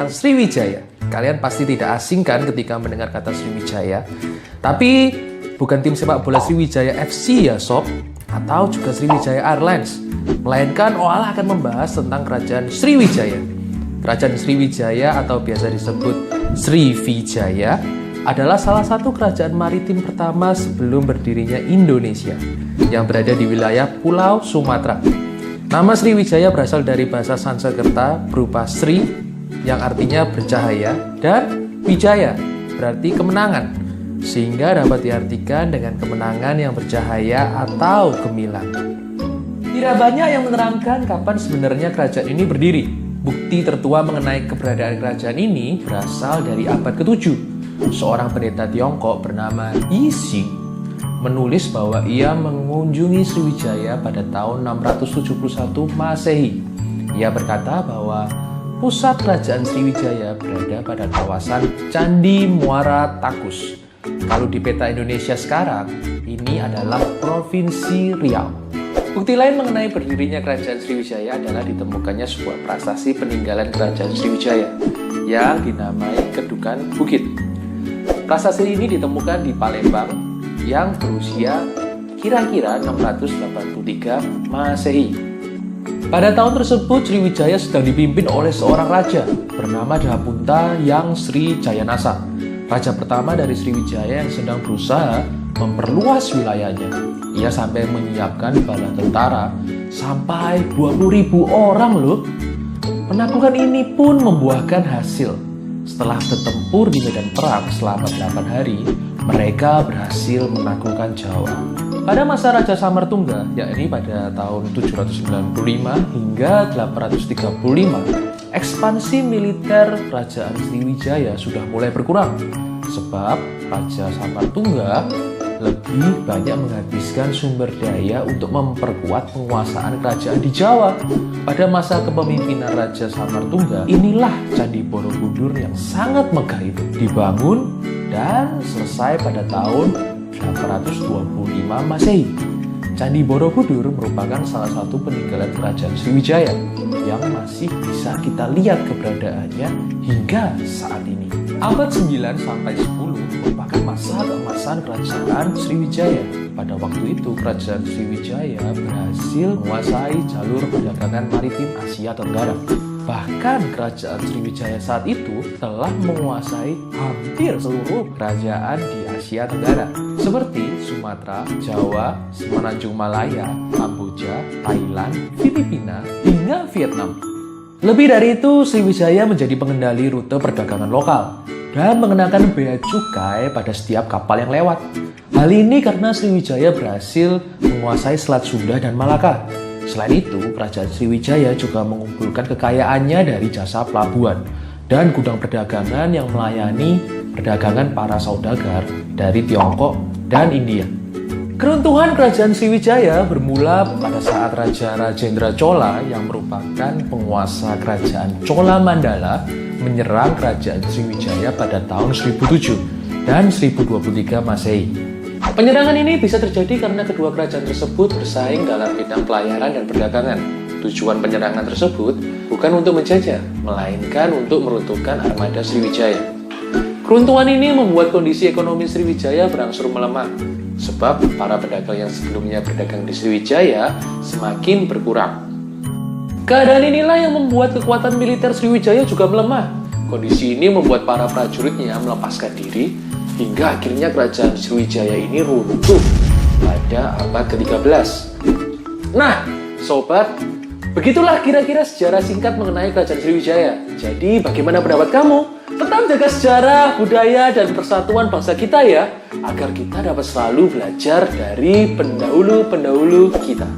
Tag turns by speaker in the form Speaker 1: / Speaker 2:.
Speaker 1: Kerajaan Sriwijaya. Kalian pasti tidak asing kan ketika mendengar kata Sriwijaya. Tapi bukan tim sepak bola Sriwijaya FC ya sob, atau juga Sriwijaya Airlines. Melainkan Oala akan membahas tentang Kerajaan Sriwijaya. Kerajaan Sriwijaya atau biasa disebut Sriwijaya adalah salah satu kerajaan maritim pertama sebelum berdirinya Indonesia yang berada di wilayah Pulau Sumatera. Nama Sriwijaya berasal dari bahasa Sanskerta berupa Sri yang artinya bercahaya dan Wijaya berarti kemenangan, sehingga dapat diartikan dengan kemenangan yang bercahaya atau gemilang. Tidak banyak yang menerangkan kapan sebenarnya kerajaan ini berdiri. Bukti tertua mengenai keberadaan kerajaan ini berasal dari abad ke-7. Seorang pendeta Tiongkok bernama Yi Xing menulis bahwa ia mengunjungi Sriwijaya pada tahun 671 Masehi. Ia berkata bahwa pusat kerajaan Sriwijaya berada pada kawasan Candi Muara Takus. Kalau di peta Indonesia sekarang, ini adalah Provinsi Riau. Bukti lain mengenai berdirinya kerajaan Sriwijaya adalah ditemukannya sebuah prasasti peninggalan kerajaan Sriwijaya yang dinamai Kedukan Bukit. Prasasti ini ditemukan di Palembang yang berusia kira-kira 683 Masehi. Pada tahun tersebut, Sriwijaya sedang dipimpin oleh seorang raja bernama Dapunta yang Sri Jayanasa. Raja pertama dari Sriwijaya yang sedang berusaha memperluas wilayahnya. Ia sampai menyiapkan bala tentara sampai 20.000 orang loh. Penaklukan ini pun membuahkan hasil. Setelah bertempur di medan perang selama 8 hari, mereka berhasil menaklukkan Jawa. Pada masa Raja Samartungga, yakni pada tahun 795 hingga 835, ekspansi militer Kerajaan Sriwijaya sudah mulai berkurang. Sebab Raja Samartungga lebih banyak menghabiskan sumber daya untuk memperkuat penguasaan kerajaan di Jawa. Pada masa kepemimpinan Raja Samartungga, inilah Candi Borobudur yang sangat megah itu dibangun dan selesai pada tahun 825 Masehi. Candi Borobudur merupakan salah satu peninggalan kerajaan Sriwijaya yang masih bisa kita lihat keberadaannya hingga saat ini. Abad 9 sampai 10 merupakan masa keemasan kerajaan Sriwijaya. Pada waktu itu, kerajaan Sriwijaya berhasil menguasai jalur perdagangan maritim Asia Tenggara. Bahkan kerajaan Sriwijaya saat itu telah menguasai hampir seluruh kerajaan di Asia Tenggara, seperti Sumatera, Jawa, Semenanjung Malaya, Kamboja, Thailand, Filipina, hingga Vietnam. Lebih dari itu, Sriwijaya menjadi pengendali rute perdagangan lokal dan mengenakan bea cukai pada setiap kapal yang lewat. Hal ini karena Sriwijaya berhasil menguasai Selat Sunda dan Malaka. Selain itu, Kerajaan Sriwijaya juga mengumpulkan kekayaannya dari jasa pelabuhan dan gudang perdagangan yang melayani perdagangan para saudagar dari Tiongkok dan India. Keruntuhan Kerajaan Sriwijaya bermula pada saat Raja Rajendra Chola yang merupakan penguasa Kerajaan Chola Mandala menyerang Kerajaan Sriwijaya pada tahun 1007 dan 1023 Masehi. Penyerangan ini bisa terjadi karena kedua kerajaan tersebut bersaing dalam bidang pelayaran dan perdagangan. Tujuan penyerangan tersebut bukan untuk menjajah, melainkan untuk meruntuhkan armada Sriwijaya. Keruntuhan ini membuat kondisi ekonomi Sriwijaya berangsur melemah, sebab para pedagang yang sebelumnya berdagang di Sriwijaya semakin berkurang. Keadaan inilah yang membuat kekuatan militer Sriwijaya juga melemah. Kondisi ini membuat para prajuritnya melepaskan diri, hingga akhirnya kerajaan Sriwijaya ini runtuh pada abad ke-13. Nah, sobat, begitulah kira-kira sejarah singkat mengenai kerajaan Sriwijaya. Jadi, bagaimana pendapat kamu? Tetap jaga sejarah, budaya, dan persatuan bangsa kita ya, agar kita dapat selalu belajar dari pendahulu-pendahulu kita.